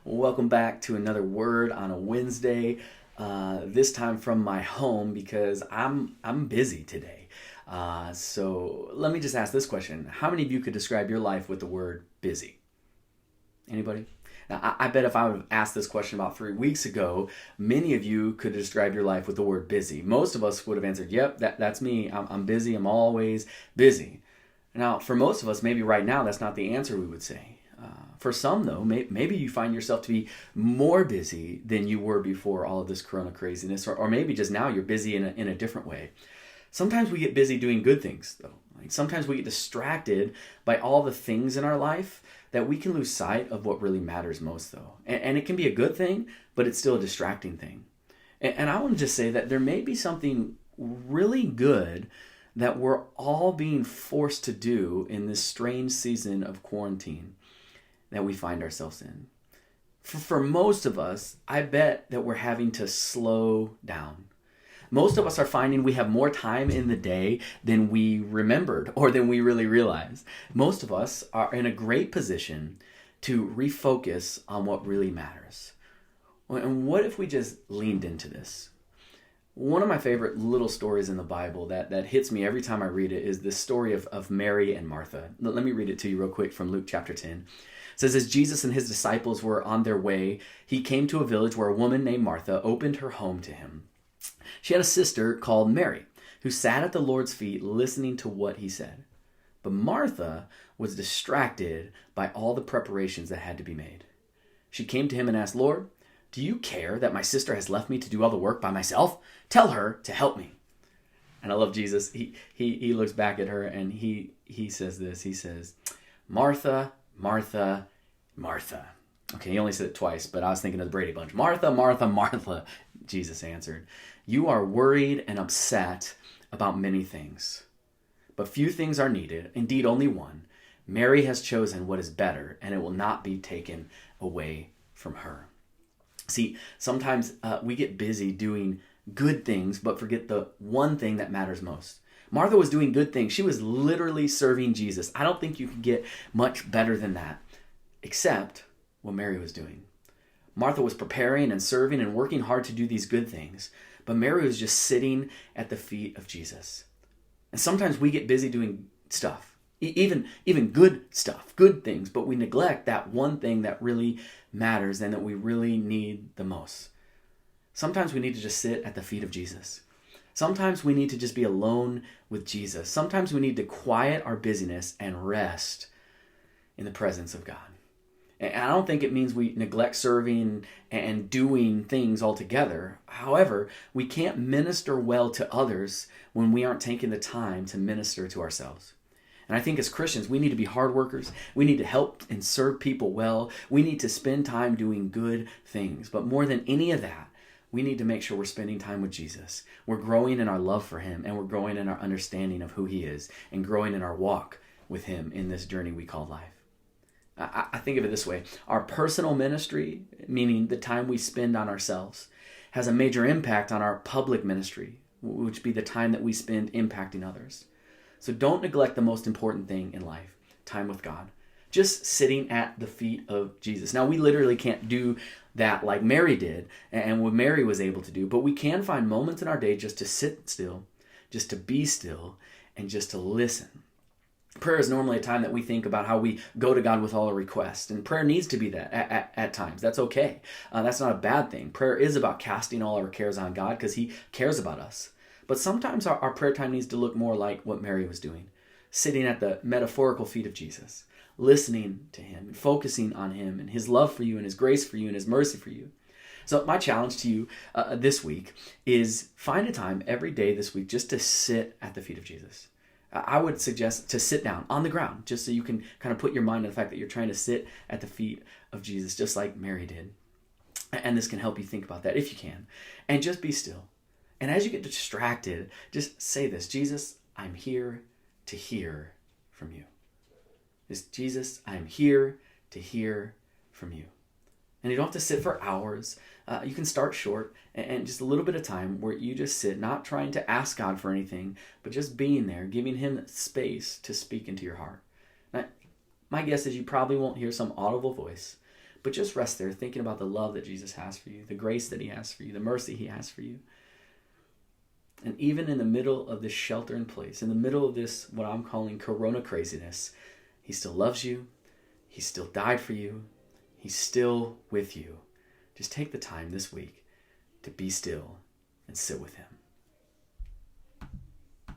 Welcome back to another word on a Wednesday. This time from my home because I'm busy today. So let me just ask this question: how many of you could describe your life with the word busy? Anybody? Now, I bet if I would have asked this question about 3 weeks ago, many of you could describe your life with the word busy. Most of us would have answered, "Yep, that's me. I'm busy. I'm always busy." Now, for most of us, maybe right now, that's not the answer we would say. For some, though, maybe you find yourself to be more busy than you were before all of this corona craziness, or maybe just now you're busy in a different way. Sometimes we get busy doing good things, though. Like sometimes we get distracted by all the things in our life that we can lose sight of what really matters most, though. And it can be a good thing, but it's still a distracting thing. And I want to just say that there may be something really good that we're all being forced to do in this strange season of quarantine that we find ourselves in. For most of us, I bet that we're having to slow down. Most of us are finding we have more time in the day than we remembered or than we really realized. Most of us are in a great position to refocus on what really matters. And what if we just leaned into this? One of my favorite little stories in the Bible that hits me every time I read it is the story of Mary and Martha. Let me read it to you real quick from Luke chapter 10. It says, as Jesus and his disciples were on their way, he came to a village where a woman named Martha opened her home to him. She had a sister called Mary, who sat at the Lord's feet listening to what he said. But Martha was distracted by all the preparations that had to be made. She came to him and asked, Lord, do you care that my sister has left me to do all the work by myself? Tell her to help me. And I love Jesus. He looks back at her and he says this. He says, Martha, Martha, Martha. Okay, he only said it twice, but I was thinking of the Brady Bunch. Martha, Martha, Martha, Jesus answered. You are worried and upset about many things, but few things are needed, indeed only one. Mary has chosen what is better, and it will not be taken away from her. See, sometimes we get busy doing good things, but forget the one thing that matters most. Martha was doing good things. She was literally serving Jesus. I don't think you can get much better than that, except what Mary was doing. Martha was preparing and serving and working hard to do these good things, but Mary was just sitting at the feet of Jesus. And sometimes we get busy doing stuff, even good stuff, good things, but we neglect that one thing that really matters and that we really need the most. Sometimes we need to just sit at the feet of Jesus. Sometimes we need to just be alone with Jesus. Sometimes we need to quiet our busyness and rest in the presence of God. And I don't think it means we neglect serving and doing things altogether. However, we can't minister well to others when we aren't taking the time to minister to ourselves. And I think as Christians, we need to be hard workers. We need to help and serve people well. We need to spend time doing good things. But more than any of that, we need to make sure we're spending time with Jesus. We're growing in our love for him, and we're growing in our understanding of who he is, and growing in our walk with him in this journey we call life. I think of it this way. Our personal ministry, meaning the time we spend on ourselves, has a major impact on our public ministry, which would be the time that we spend impacting others. So don't neglect the most important thing in life, time with God. Just sitting at the feet of Jesus. Now, we literally can't do that like Mary did and what Mary was able to do, but we can find moments in our day just to sit still, just to be still, and just to listen. Prayer is normally a time that we think about how we go to God with all our requests. And prayer needs to be that at times. That's okay. That's not a bad thing. Prayer is about casting all our cares on God because he cares about us. But sometimes our prayer time needs to look more like what Mary was doing. Sitting at the metaphorical feet of Jesus. Listening to him and focusing on him and his love for you and his grace for you and his mercy for you. So my challenge to you this week is find a time every day this week just to sit at the feet of Jesus. I would suggest to sit down on the ground just so you can kind of put your mind on the fact that you're trying to sit at the feet of Jesus just like Mary did. And this can help you think about that if you can. And just be still. And as you get distracted, just say this: Jesus, I'm here to hear from you. Just, Jesus, I'm here to hear from you. And you don't have to sit for hours. You can start short and just a little bit of time where you just sit, not trying to ask God for anything, but just being there, giving him space to speak into your heart. Now, my guess is you probably won't hear some audible voice, But just rest there thinking about the love that Jesus has for you, the grace that he has for you, the mercy he has for you. And even in the middle of this shelter in place, in the middle of this, what I'm calling corona craziness, he still loves you. He still died for you. He's still with you. Just take the time this week to be still and sit with him.